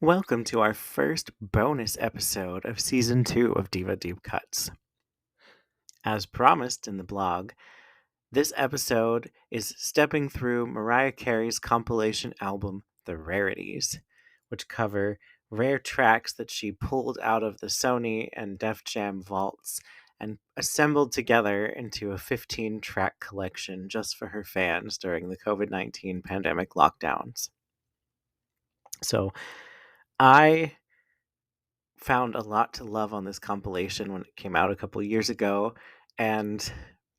Welcome to our first bonus episode of Season 2 of Diva Deep Cuts. As promised in the blog, this episode is stepping through Mariah Carey's compilation album, The Rarities, which cover rare tracks that she pulled out of the Sony and Def Jam vaults and assembled together into a 15-track collection just for her fans during the COVID-19 pandemic lockdowns. So, I found a lot to love on this compilation when it came out a couple years ago, and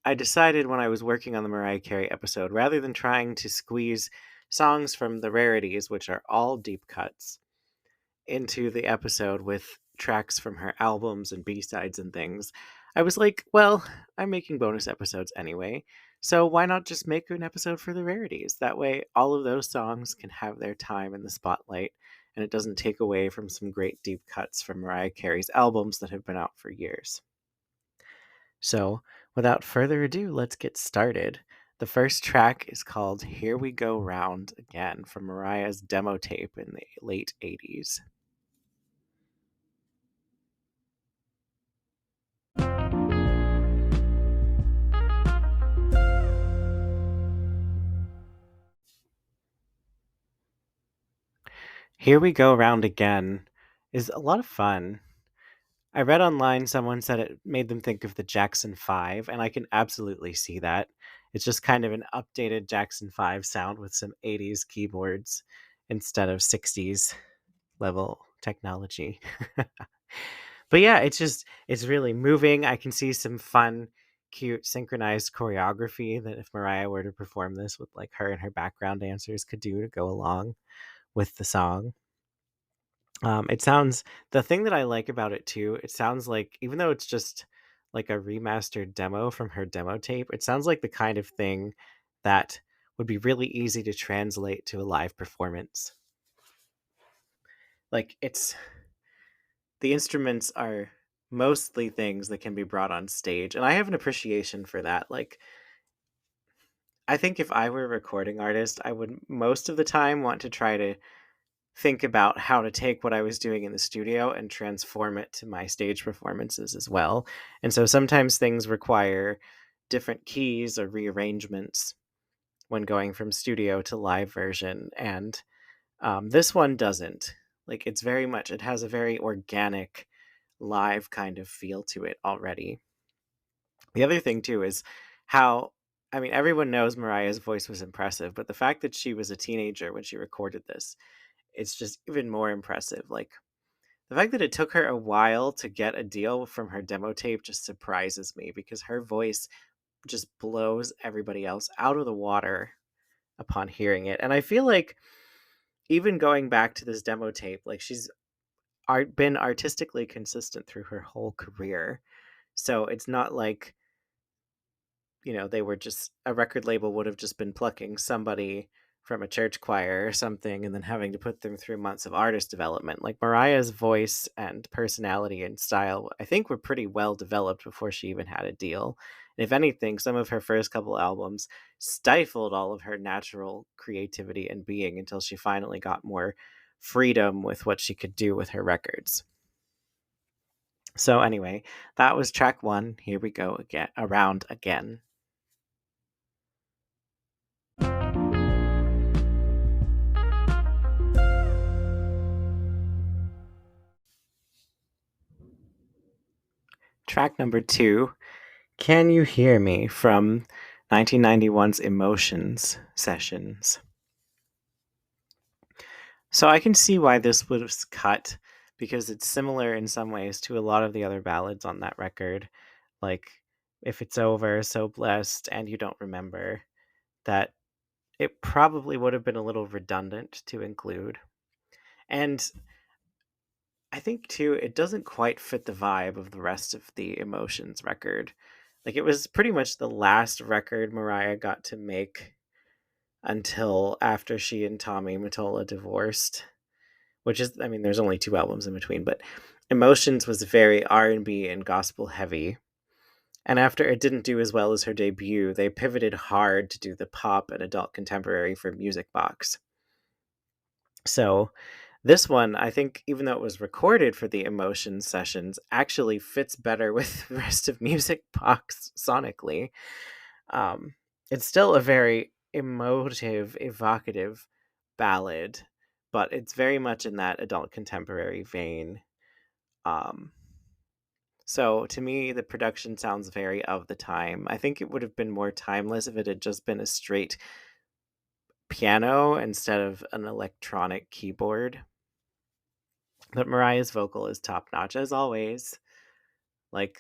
I decided when I was working on the Mariah Carey episode, rather than trying to squeeze songs from the Rarities, which are all deep cuts, into the episode with tracks from her albums and B-sides and things, I was like, well, I'm making bonus episodes anyway, so why not just make an episode for the Rarities? That way all of those songs can have their time in the spotlight, and it doesn't take away from some great deep cuts from Mariah Carey's albums that have been out for years. So, without further ado, let's get started. The first track is called Here We Go Round Again from Mariah's demo tape in the late 80s. Here We Go Round Again is a lot of fun. I read online someone said it made them think of the Jackson 5, and I can absolutely see that. It's just kind of an updated Jackson 5 sound with some 80s keyboards instead of 60s level technology. But yeah, it's really moving. I can see some fun, cute, synchronized choreography that if Mariah were to perform this with like her and her background dancers could do to go along with the song. It sounds the thing that I like about it too, it sounds like even though it's just like a remastered demo from her demo tape, it sounds like the kind of thing that would be really easy to translate to a live performance. Like it's the instruments are mostly things that can be brought on stage, and I have an appreciation for that. Like I think if I were a recording artist, I would most of the time want to try to think about how to take what I was doing in the studio and transform it to my stage performances as well. And so sometimes things require different keys or rearrangements when going from studio to live version. And this one doesn't. Like it's very much, it has a very organic live kind of feel to it already. The other thing too is how, I mean, everyone knows Mariah's voice was impressive, but the fact that she was a teenager when she recorded this, it's just even more impressive. Like the fact that it took her a while to get a deal from her demo tape just surprises me because her voice just blows everybody else out of the water upon hearing it. And I feel like even going back to this demo tape, like she's been artistically consistent through her whole career. So it's not like, they were just a record label would have just been plucking somebody from a church choir or something and then having to put them through months of artist development. Like Mariah's voice and personality and style, I think were pretty well developed before she even had a deal. And if anything, some of her first couple albums stifled all of her natural creativity and being until she finally got more freedom with what she could do with her records. So anyway, that was track 1. Here we go again, around again. Track number 2, Can You Hear Me, from 1991's Emotions sessions. So I can see why this was cut, because it's similar in some ways to a lot of the other ballads on that record. Like, If It's Over, So Blessed, and You Don't Remember, that it probably would have been a little redundant to include. And I think too, it doesn't quite fit the vibe of the rest of the Emotions record. Like it was pretty much the last record Mariah got to make until after she and Tommy Mottola divorced, which is, I mean, there's only 2 albums in between, but Emotions was very R&B and gospel heavy. And after it didn't do as well as her debut, they pivoted hard to do the pop and adult contemporary for Music Box. So This one, I think, even though it was recorded for the emotion sessions, actually fits better with the rest of Music Box sonically. Um, it's still a very emotive, evocative ballad, but it's very much in that adult contemporary vein. Um, so to me, the production sounds very of the time. I think it would have been more timeless if it had just been a straight piano instead of an electronic keyboard. But Mariah's vocal is top notch as always. Like,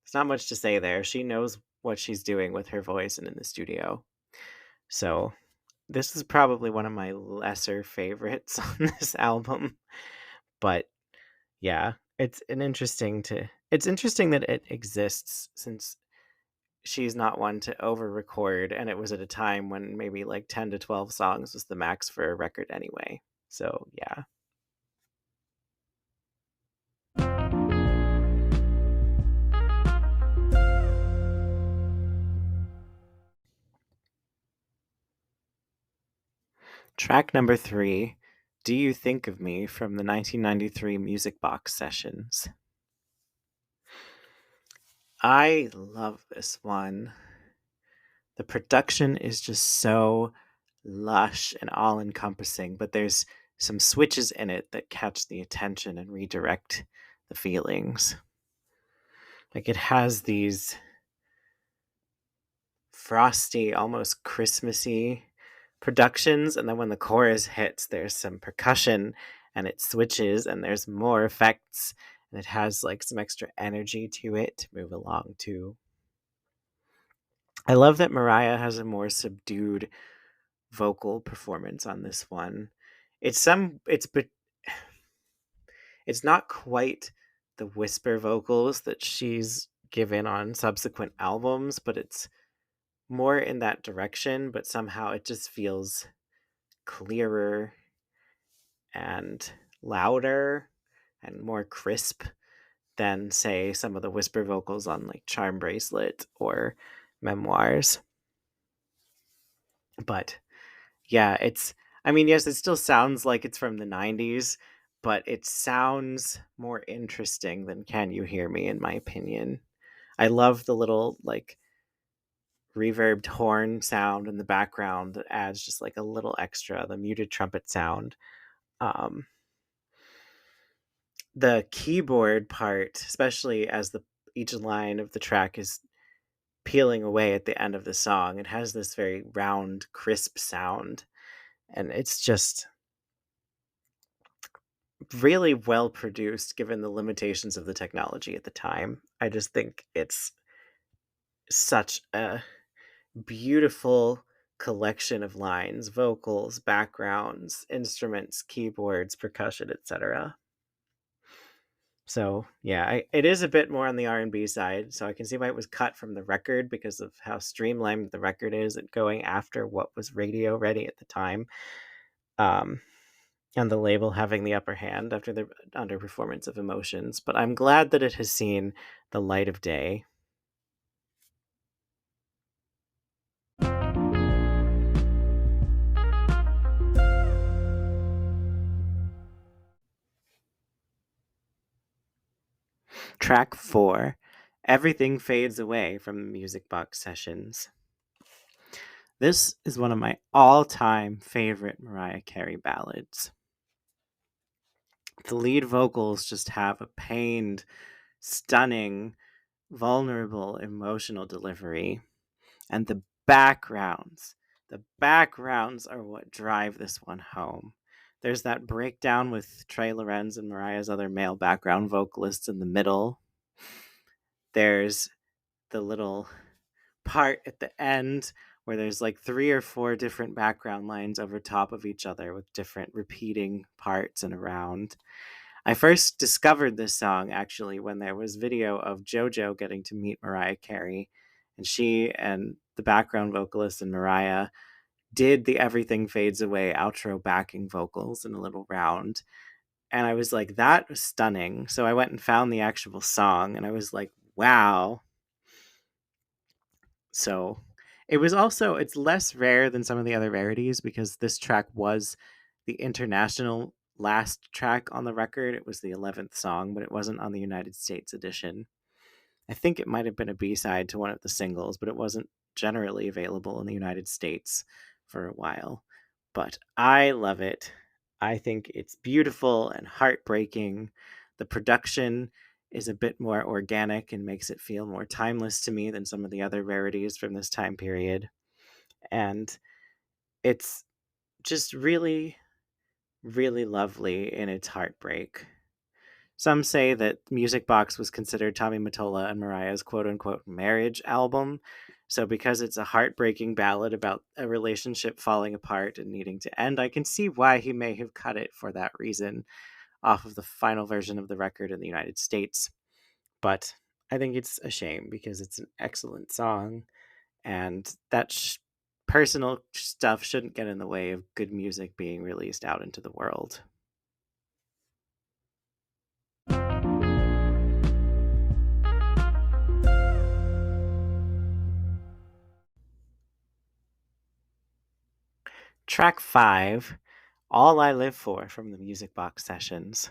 there's not much to say there. She knows what she's doing with her voice and in the studio. So, this is probably one of my lesser favorites on this album. But yeah, it's interesting that it exists since she's not one to over record, and it was at a time when maybe like 10 to 12 songs was the max for a record anyway. So, yeah. Track number 3, Do You Think of Me, from the 1993 Music Box Sessions. I love this one. The production is just so lush and all encompassing, but there's some switches in it that catch the attention and redirect the feelings. Like, it has these frosty, almost Christmassy productions, and then when the chorus hits, there's some percussion and it switches and there's more effects, and it has like some extra energy to it to move along to. I love that Mariah has a more subdued vocal performance on this one. It's not quite the whisper vocals that she's given on subsequent albums, but it's more in that direction, but somehow it just feels clearer and louder and more crisp than, say, some of the whisper vocals on like Charm Bracelet or Memoirs. But yeah, I mean, yes, it still sounds like it's from the 90s, but it sounds more interesting than Can You Hear Me, in my opinion. I love the little like reverbed horn sound in the background that adds just like a little extra, the muted trumpet sound. Um, the keyboard part, especially as the each line of the track is peeling away at the end of the song, it has this very round, crisp sound, and it's just really well produced given the limitations of the technology at the time. I just think it's such a beautiful collection of lines, vocals, backgrounds, instruments, keyboards, percussion, etc. So yeah, it is a bit more on the R&B side, so I can see why it was cut from the record because of how streamlined the record is at going after what was radio ready at the time, um, and the label having the upper hand after the underperformance of Emotions. But I'm glad that it has seen the light of day. Track 4, Everything Fades Away, from the Music Box Sessions. This is one of my all-time favorite Mariah Carey ballads. The lead vocals just have a pained, stunning, vulnerable, emotional delivery. And the backgrounds are what drive this one home. There's that breakdown with Trey Lorenz and Mariah's other male background vocalists in the middle. There's the little part at the end where there's like 3 or 4 different background lines over top of each other with different repeating parts and around. I first discovered this song actually when there was video of JoJo getting to meet Mariah Carey, and she and the background vocalist and Mariah did the Everything Fades Away outro backing vocals in a little round. And I was like, that was stunning. So I went and found the actual song and I was like, wow. So it's less rare than some of the other rarities because this track was the international last track on the record. It was the 11th song, but it wasn't on the United States edition. I think it might have been a B-side to one of the singles, but it wasn't generally available in the United States for a while. But I love it. I think it's beautiful and heartbreaking. The production is a bit more organic and makes it feel more timeless to me than some of the other rarities from this time period. And it's just really, really lovely in its heartbreak. Some say that Music Box was considered Tommy Mottola and Mariah's quote unquote marriage album. So, because it's a heartbreaking ballad about a relationship falling apart and needing to end, I can see why he may have cut it for that reason off of the final version of the record in the United States. But I think it's a shame because it's an excellent song, and that personal stuff shouldn't get in the way of good music being released out into the world. Track 5, All I Live For, from the Music Box sessions.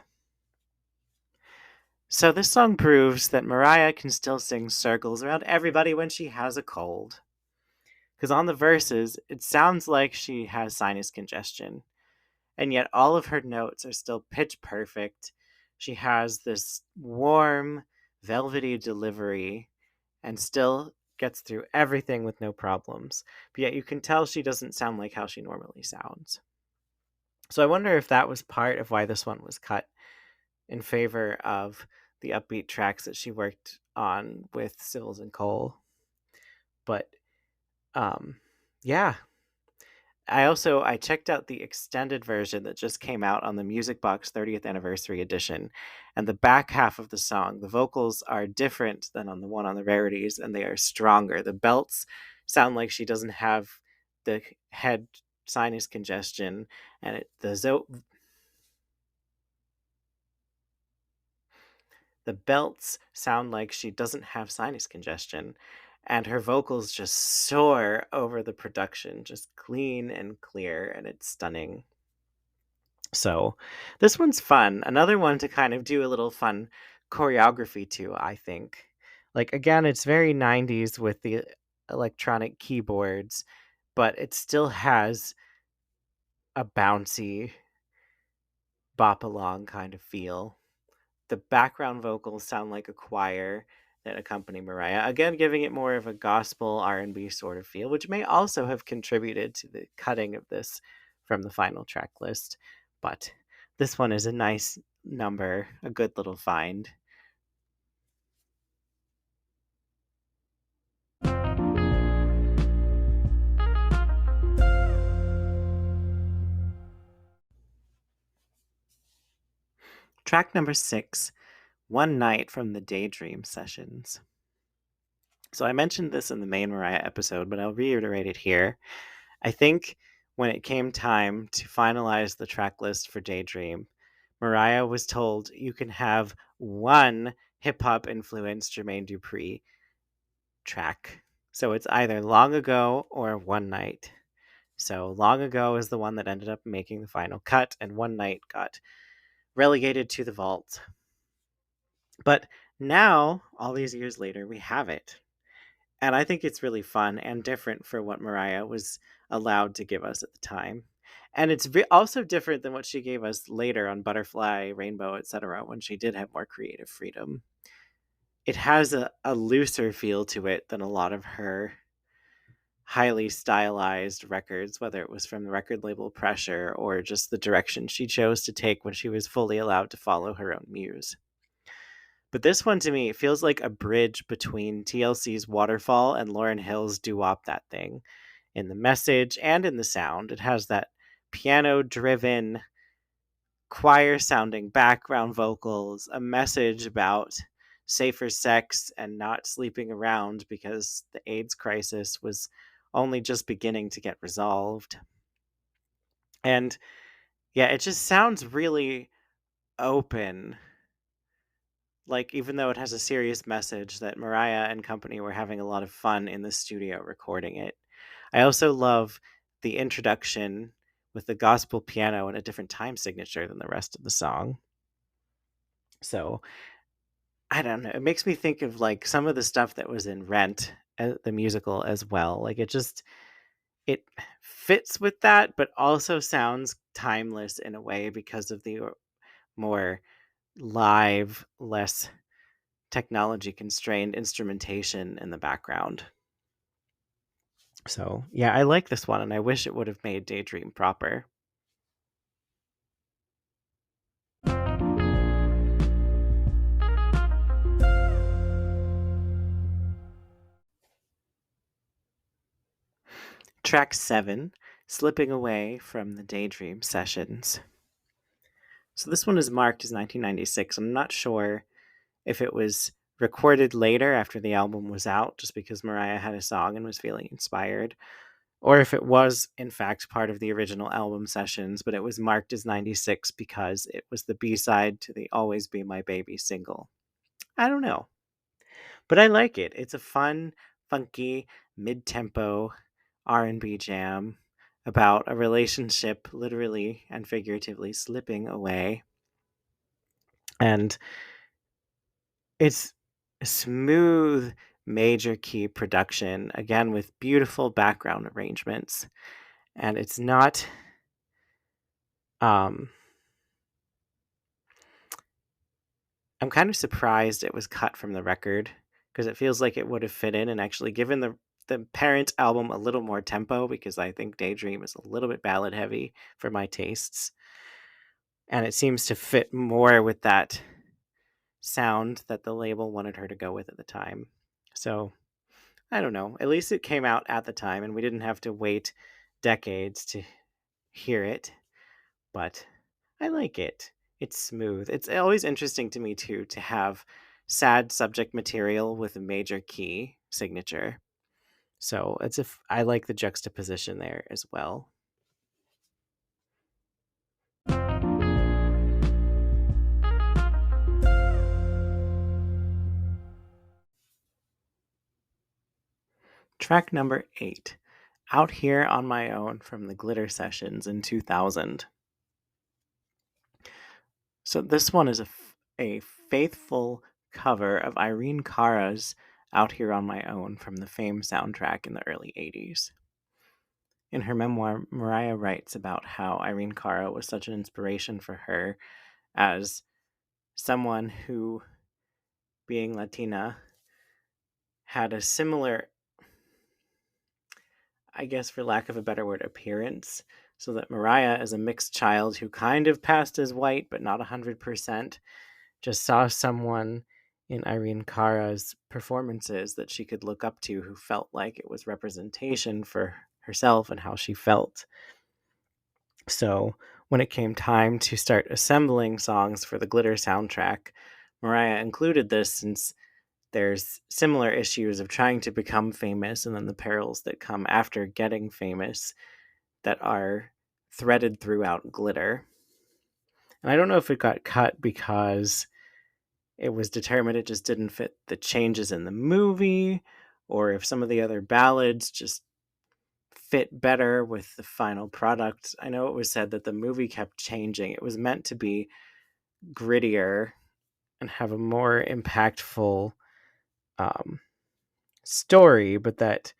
So this song proves that Mariah can still sing circles around everybody when she has a cold. Because on the verses, it sounds like she has sinus congestion, and yet all of her notes are still pitch perfect. She has this warm, velvety delivery and still gets through everything with no problems. But yet you can tell she doesn't sound like how she normally sounds. So I wonder if that was part of why this one was cut in favor of the upbeat tracks that she worked on with Sills and Cole. But yeah. I checked out the extended version that just came out on the Music Box 30th Anniversary Edition, and the back half of the song, the vocals are different than on the one on the Rarities, and they are stronger. The belts sound like she doesn't have the head sinus congestion, and the belts sound like she doesn't have sinus congestion, and her vocals just soar over the production, just clean and clear, and it's stunning. So this one's fun. Another one to kind of do a little fun choreography to, I think. Like, again, it's very 90s with the electronic keyboards, but it still has a bouncy bop along kind of feel. The background vocals sound like a choir that accompany Mariah, again giving it more of a gospel R&B sort of feel, which may also have contributed to the cutting of this from the final track list. But this one is a nice number, a good little find. Track number 6, One Night, from the Daydream Sessions. So I mentioned this in the main Mariah episode, but I'll reiterate it here. I think when it came time to finalize the track list for Daydream, Mariah was told you can have one hip hop influenced Jermaine Dupri track. So it's either Long Ago or One Night. So Long Ago is the one that ended up making the final cut, and One Night got relegated to the vault. But now, all these years later, we have it. And I think it's really fun and different for what Mariah was allowed to give us at the time. And it's also different than what she gave us later on Butterfly, Rainbow, etc., when she did have more creative freedom. It has a looser feel to it than a lot of her highly stylized records, whether it was from the record label pressure or just the direction she chose to take when she was fully allowed to follow her own muse. But this one, to me, feels like a bridge between TLC's Waterfall and Lauryn Hill's Doo-Wop That Thing. In the message and in the sound, it has that piano-driven, choir-sounding background vocals, a message about safer sex and not sleeping around because the AIDS crisis was only just beginning to get resolved. And yeah, it just sounds really open. Like, even though it has a serious message, that Mariah and company were having a lot of fun in the studio recording it. I also love the introduction with the gospel piano and a different time signature than the rest of the song. So I don't know. It makes me think of like some of the stuff that was in Rent, the musical as well. Like it fits with that, but also sounds timeless in a way because of the more live, less technology constrained instrumentation in the background. So yeah, I like this one, and I wish it would have made Daydream proper. Track 7, Slipping Away from the Daydream Sessions. So this one is marked as 1996. I'm not sure if it was recorded later after the album was out, just because Mariah had a song and was feeling inspired, or if it was, in fact, part of the original album sessions, but it was marked as 96 because it was the B-side to the Always Be My Baby single. I don't know. But I like it. It's a fun, funky, mid-tempo R&B jam about a relationship literally and figuratively slipping away. And it's a smooth major key production, again with beautiful background arrangements. And it's not I'm kind of surprised it was cut from the record because it feels like it would have fit in and actually given the parent album a little more tempo, because I think Daydream is a little bit ballad heavy for my tastes. And it seems to fit more with that sound that the label wanted her to go with at the time. So I don't know. At least it came out at the time and we didn't have to wait decades to hear it. But I like it. It's smooth. It's always interesting to me too to have sad subject material with a major key signature. So I like the juxtaposition there as well. Track number 8, Out Here on My Own from the Glitter Sessions in 2000. So this one is a faithful cover of Irene Cara's Out Here on My Own from the Fame soundtrack in the early 80s. In her memoir, Mariah writes about how Irene Cara was such an inspiration for her as someone who, being Latina, had a similar, I guess for lack of a better word, appearance. So that Mariah, as a mixed child who kind of passed as white but not 100%, just saw someone in Irene Cara's performances that she could look up to who felt like it was representation for herself and how she felt. So when it came time to start assembling songs for the Glitter soundtrack, Mariah included this since there's similar issues of trying to become famous and then the perils that come after getting famous that are threaded throughout Glitter. And I don't know if it got cut because it was determined it just didn't fit the changes in the movie, or if some of the other ballads just fit better with the final product. I know it was said that the movie kept changing. It was meant to be grittier and have a more impactful story, but that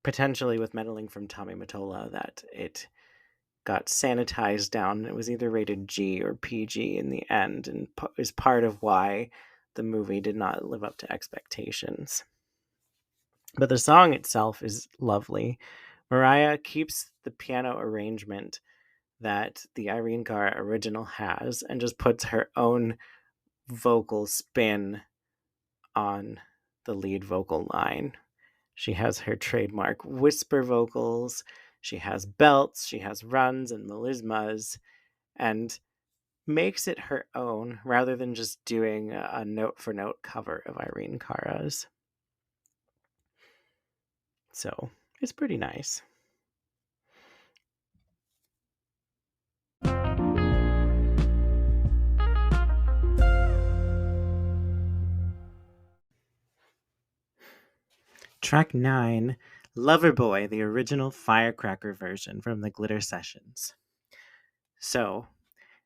potentially with meddling from Tommy Mottola, that it got sanitized down. It was either rated G or PG in the end, and is part of why the movie did not live up to expectations. But the song itself is lovely. Mariah keeps the piano arrangement that the Irene Cara original has and just puts her own vocal spin on the lead vocal line. She has her trademark whisper vocals, she has belts, she has runs and melismas, and makes it her own rather than just doing a note for note cover of Irene Cara's. So it's pretty nice. Track 9, Loverboy, the original Firecracker version from the Glitter Sessions. So,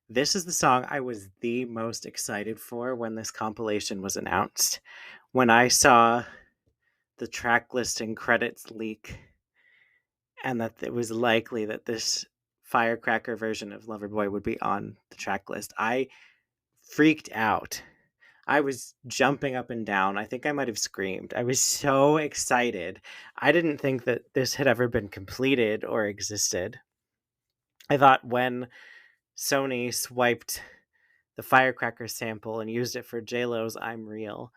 this is the song I was the most excited for when this compilation was announced. When I saw the track listing credits leak and that it was likely that this Firecracker version of Loverboy would be on the track list, I freaked out. I was jumping up and down. I think I might have screamed. I was so excited. I didn't think that this had ever been completed or existed. I thought when Sony swiped the Firecracker sample and used it for JLo's I'm Real,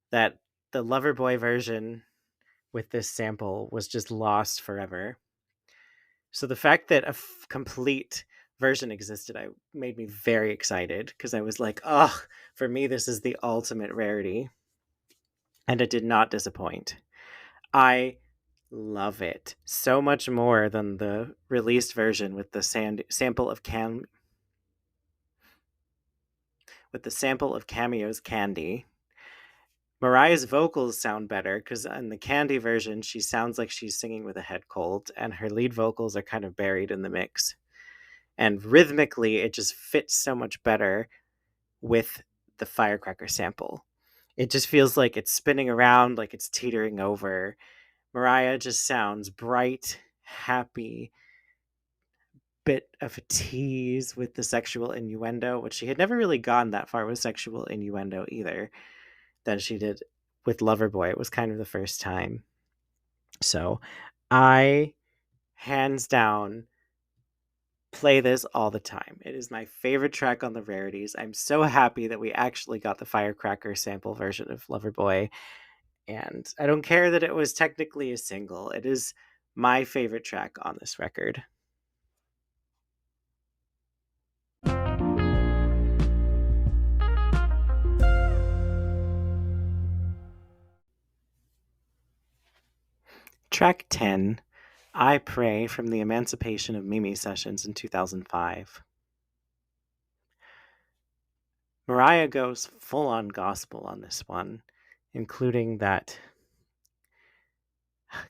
that the Loverboy version with this sample was just lost forever. So the fact that a complete version existed, I made me very excited because I was like, oh, for me, this is the ultimate rarity. And it did not disappoint. I love it so much more than the released version with the sample of Cameo's Candy. Mariah's vocals sound better because in the Candy version, she sounds like she's singing with a head cold, and her lead vocals are kind of buried in the mix. And rhythmically, it just fits so much better with the Firecracker sample. It just feels like it's spinning around, like it's teetering over. Mariah just sounds bright, happy, bit of a tease with the sexual innuendo, which she had never really gone that far with sexual innuendo either than she did with Loverboy. It was kind of the first time. So I, hands down, play this all the time. It is my favorite track on the Rarities. I'm so happy that we actually got the Firecracker sample version of Loverboy. And I don't care that it was technically a single. It is my favorite track on this record. Track 10, I Pray from the Emancipation of Mimi sessions in 2005. Mariah goes full on gospel on this one, including that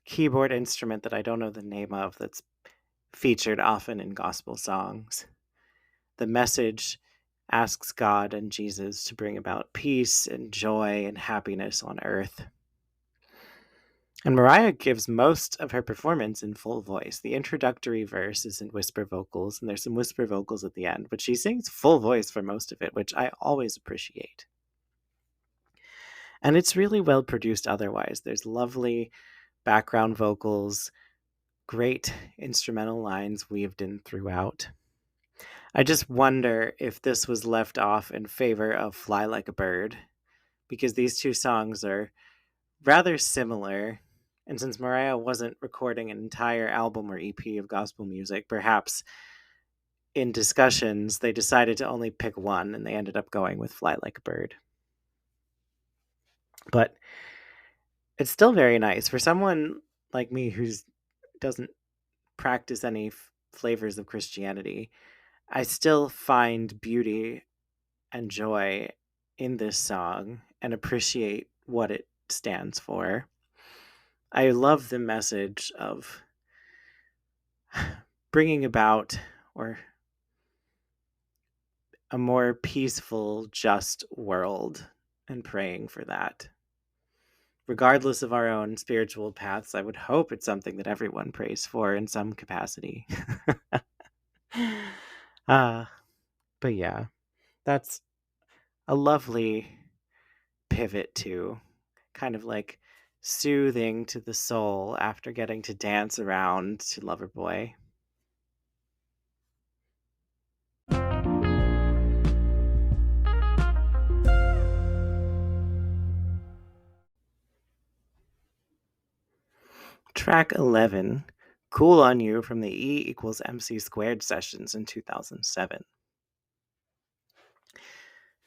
keyboard instrument that I don't know the name of that's featured often in gospel songs. The message asks God and Jesus to bring about peace and joy and happiness on earth. And Mariah gives most of her performance in full voice. The introductory verse is in whisper vocals, and there's some whisper vocals at the end, but she sings full voice for most of it, which I always appreciate. And it's really well produced otherwise. There's lovely background vocals, great instrumental lines weaved in throughout. I just wonder if this was left off in favor of Fly Like a Bird, because these two songs are rather similar. And since Mariah wasn't recording an entire album or EP of gospel music, perhaps in discussions they decided to only pick one and they ended up going with Fly Like a Bird. But it's still very nice for someone like me who doesn't practice any flavors of Christianity. I still find beauty and joy in this song and appreciate what it stands for. I love the message of bringing about or a more peaceful, just world and praying for that. Regardless of our own spiritual paths, I would hope it's something that everyone prays for in some capacity. But yeah, that's a lovely pivot to kind of like soothing to the soul after getting to dance around to Loverboy. Track 11, Cool on You from the E=MC² sessions in 2007.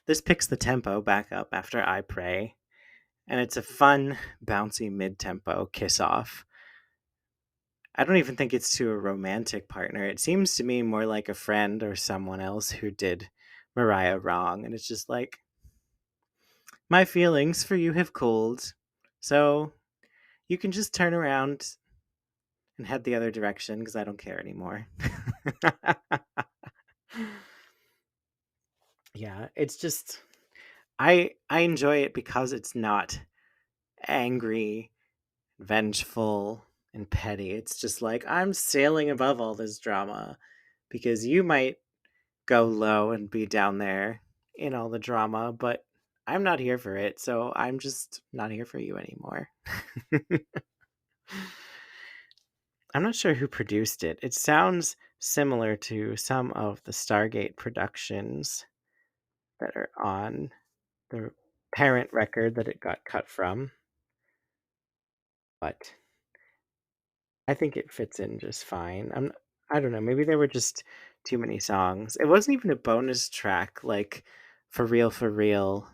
This picks the tempo back up after I Pray, and it's a fun, bouncy mid-tempo kiss-off. I don't even think it's to a romantic partner. It seems to me more like a friend or someone else who did Mariah wrong, and it's just like, my feelings for you have cooled, so you can just turn around and head the other direction because I don't care anymore. Yeah, it's just I enjoy it because it's not angry, vengeful, and petty. It's just like I'm sailing above all this drama because you might go low and be down there in all the drama, but I'm not here for it, so I'm just not here for you anymore. I'm not sure who produced it. It sounds similar to some of the Stargate productions that are on the parent record that it got cut from, but I think it fits in just fine. I don't know, maybe there were just too many songs. It wasn't even a bonus track like For Real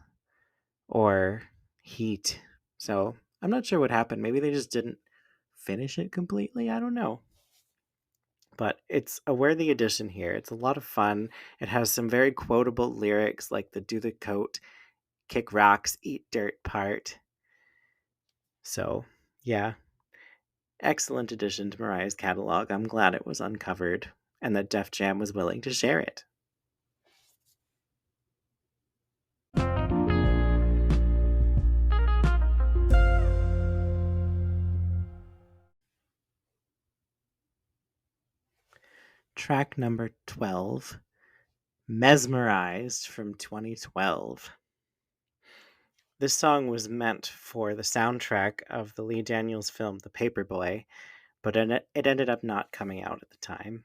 or Heat. So, I'm not sure what happened. Maybe they just didn't finish it completely. I don't know. But it's a worthy addition here. It's a lot of fun. It has some very quotable lyrics like the do the coat, kick rocks, eat dirt part. So, yeah, excellent addition to Mariah's catalog. I'm glad it was uncovered and that Def Jam was willing to share it. Track number 12, Mesmerized from 2012. This song was meant for the soundtrack of the Lee Daniels film The Paperboy, but it ended up not coming out at the time.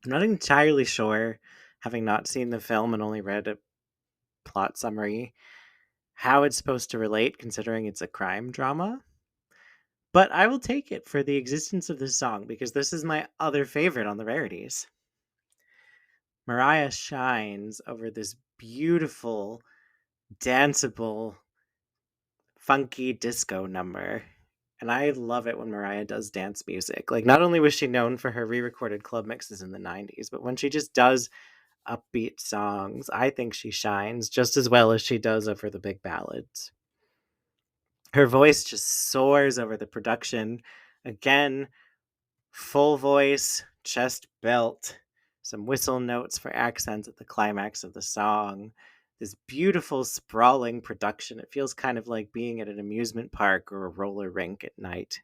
I'm not entirely sure, having not seen the film and only read a plot summary, how it's supposed to relate considering it's a crime drama. But I will take it for the existence of this song because this is my other favorite on the Rarities. Mariah shines over this beautiful, danceable, funky disco number. And I love it when Mariah does dance music. Like, not only was she known for her re recorded club mixes in the 90s, but when she just does upbeat songs, I think she shines just as well as she does over the big ballads. Her voice just soars over the production. Again, full voice, chest belt, some whistle notes for accents at the climax of the song. This beautiful, sprawling production. It feels kind of like being at an amusement park or a roller rink at night.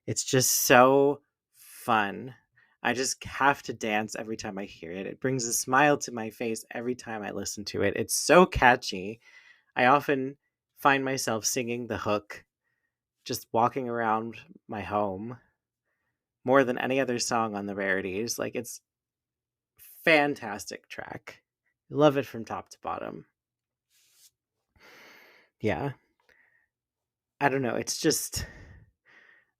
It's just so fun. I just have to dance every time I hear it. It brings a smile to my face every time I listen to it. It's so catchy. I often find myself singing the hook just walking around my home more than any other song on the Rarities. Like, it's fantastic track. Love it from top to bottom. Yeah. I don't know. It's just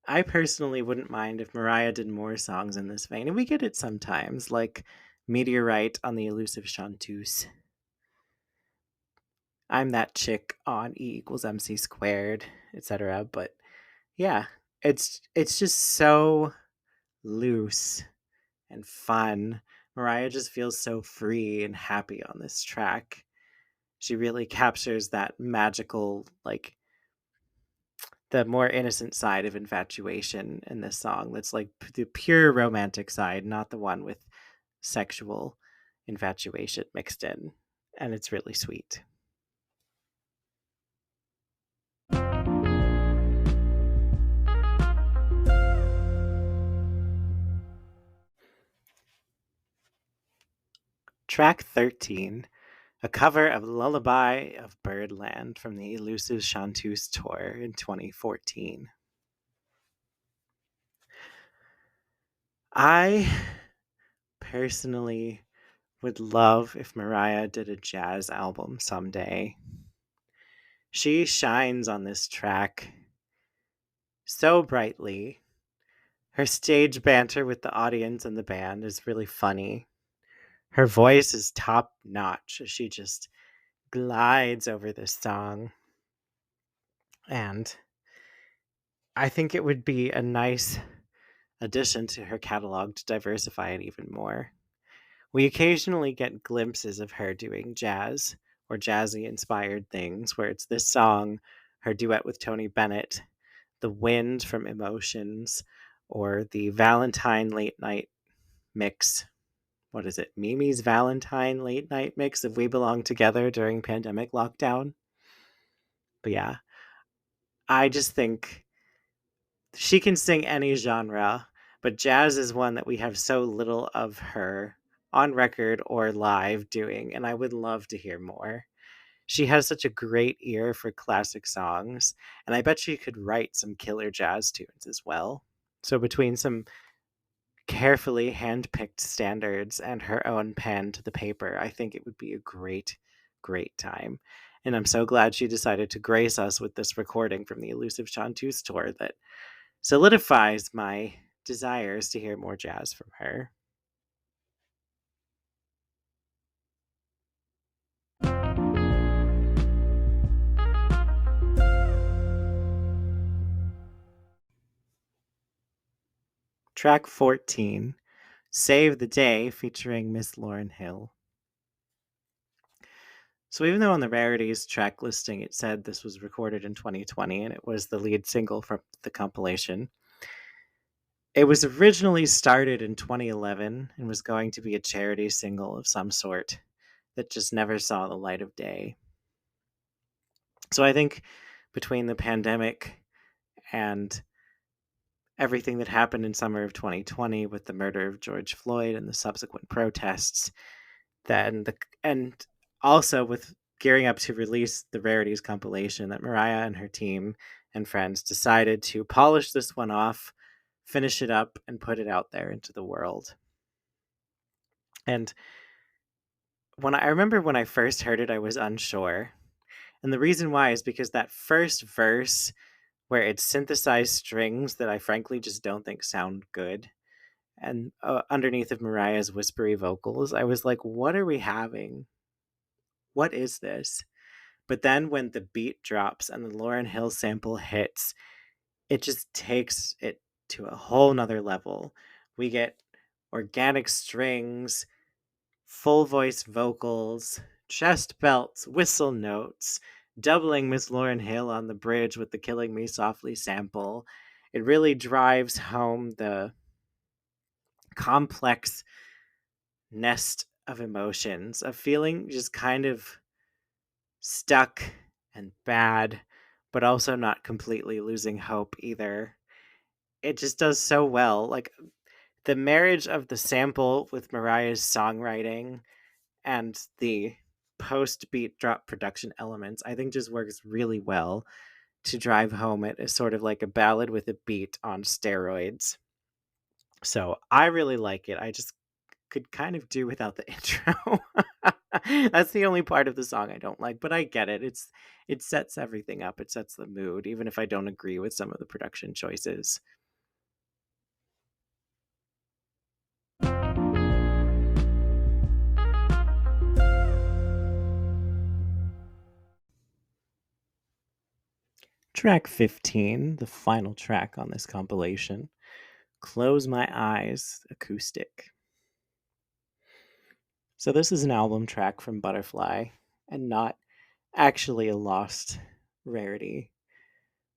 I personally wouldn't mind if Mariah did more songs in this vein, and we get it sometimes, like Meteorite on the Elusive Chanteuse. I'm that chick on E equals MC squared, etc. But yeah, it's just so loose and fun. Mariah just feels so free and happy on this track. She really captures that magical, like the more innocent side of infatuation in this song. That's like the pure romantic side, not the one with sexual infatuation mixed in. And it's really sweet. Track 13, a cover of Lullaby of Birdland from the Elusive Chanteuse tour in 2014. I personally would love if Mariah did a jazz album someday. She shines on this track so brightly. Her stage banter with the audience and the band is really funny. Her voice is top notch as she just glides over this song. And I think it would be a nice addition to her catalog to diversify it even more. We occasionally get glimpses of her doing jazz or jazzy inspired things, where it's this song, her duet with Tony Bennett, The Wind from Emotions, or the Valentine late night mix. What is it? Mimi's Valentine late night mix of We Belong Together during pandemic lockdown. But yeah, I just think she can sing any genre, but jazz is one that we have so little of her on record or live doing, and I would love to hear more. She has such a great ear for classic songs, and I bet she could write some killer jazz tunes as well. So between some carefully handpicked standards and her own pen to the paper, I think it would be a great, great time. And I'm so glad she decided to grace us with this recording from the Elusive Chanteuse tour that solidifies my desires to hear more jazz from her. Track 14, Save the Day, featuring Miss Lauryn Hill. So even though on the Rarities track listing it said this was recorded in 2020 and it was the lead single from the compilation, it was originally started in 2011 and was going to be a charity single of some sort that just never saw the light of day. So I think between the pandemic and everything that happened in summer of 2020 with the murder of George Floyd and the subsequent protests, and also with gearing up to release the Rarities compilation, that Mariah and her team and friends decided to polish this one off, finish it up, and put it out there into the world. And I remember when I first heard it, I was unsure. And the reason why is because that first verse where it's synthesized strings that I frankly just don't think sound good, and underneath of Mariah's whispery vocals, I was like, what are we having? What is this? But then when the beat drops and the Lauryn Hill sample hits, it just takes it to a whole nother level. We get organic strings, full voice vocals, chest belts, whistle notes, doubling Miss Lauryn Hill on the bridge with the Killing Me Softly sample. It really drives home the complex nest of emotions, of feeling just kind of stuck and bad, but also not completely losing hope either. It just does so well. Like the marriage of the sample with Mariah's songwriting and the post beat drop production elements, I think just works really well to drive home it as sort of like a ballad with a beat on steroids. So I really like it. I just could kind of do without the intro. That's the only part of the song I don't like, but I get it. It sets everything up. It sets the mood, even if I don't agree with some of the production choices. Track 15, the final track on this compilation, Close My Eyes acoustic. So this is an album track from Butterfly and not actually a lost rarity.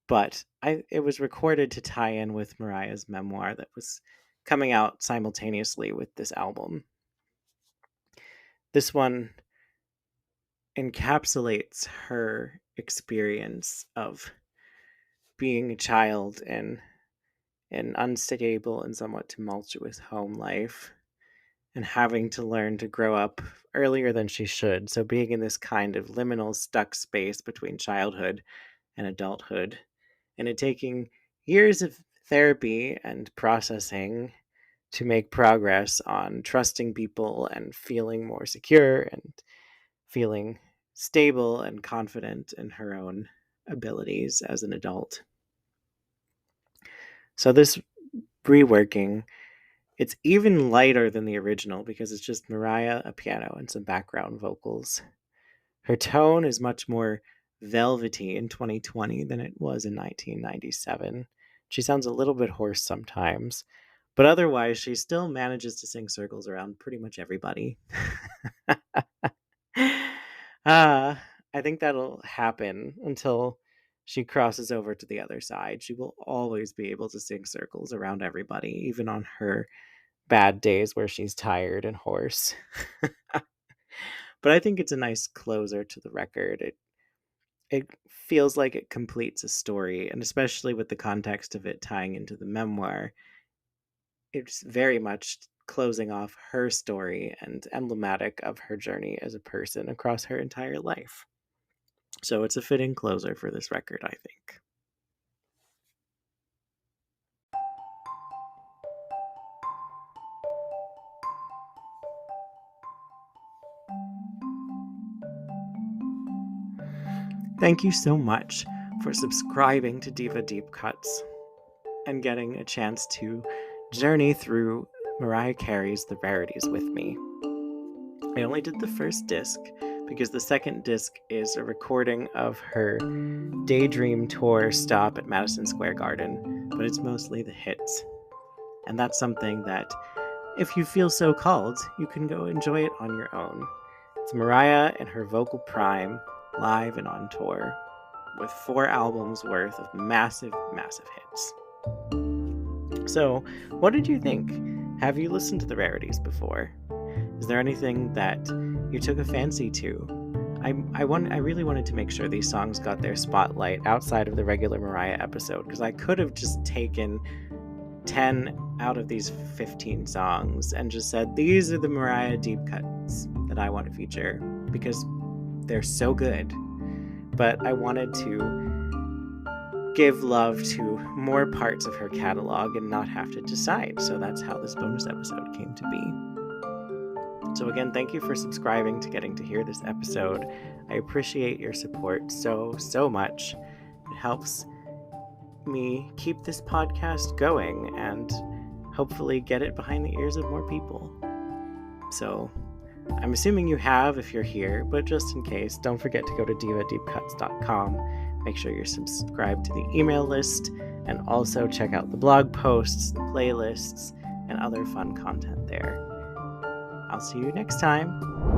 But it was recorded to tie in with Mariah's memoir that was coming out simultaneously with this album. This one encapsulates her experience of being a child in an unstable and somewhat tumultuous home life and having to learn to grow up earlier than she should. So being in this kind of liminal stuck space between childhood and adulthood, and it taking years of therapy and processing to make progress on trusting people and feeling more secure and feeling stable and confident in her own abilities as an adult. So this reworking, it's even lighter than the original because it's just Mariah, a piano, and some background vocals. Her tone is much more velvety in 2020 than it was in 1997. She sounds a little bit hoarse sometimes, but otherwise she still manages to sing circles around pretty much everybody. I think that'll happen until she crosses over to the other side. She will always be able to sing circles around everybody, even on her bad days where she's tired and hoarse. But I think it's a nice closer to the record. It feels like it completes a story, and especially with the context of it tying into the memoir, it's very much closing off her story and emblematic of her journey as a person across her entire life. So it's a fitting closer for this record, I think. Thank you so much for subscribing to Diva Deep Cuts and getting a chance to journey through Mariah Carey's The Rarities with me. I only did the first disc because the second disc is a recording of her Daydream tour stop at Madison Square Garden, but it's mostly the hits. And that's something that, if you feel so called, you can go enjoy it on your own. It's Mariah in her vocal prime, live and on tour, with 4 albums worth of massive, massive hits. So, what did you think? Have you listened to the Rarities before? Is there anything that you took a fancy to? I really wanted to make sure these songs got their spotlight outside of the regular Mariah episode, because I could have just taken 10 out of these 15 songs and just said, these are the Mariah deep cuts that I want to feature, because they're so good. But I wanted to give love to more parts of her catalog and not have to decide. So that's how this bonus episode came to be. So again, thank you for subscribing to getting to hear this episode. I appreciate your support so, so much. It helps me keep this podcast going and hopefully get it behind the ears of more people. So I'm assuming you have if you're here, but just in case, don't forget to go to divadeepcuts.com. Make sure you're subscribed to the email list, and also check out the blog posts, the playlists, and other fun content there. I'll see you next time.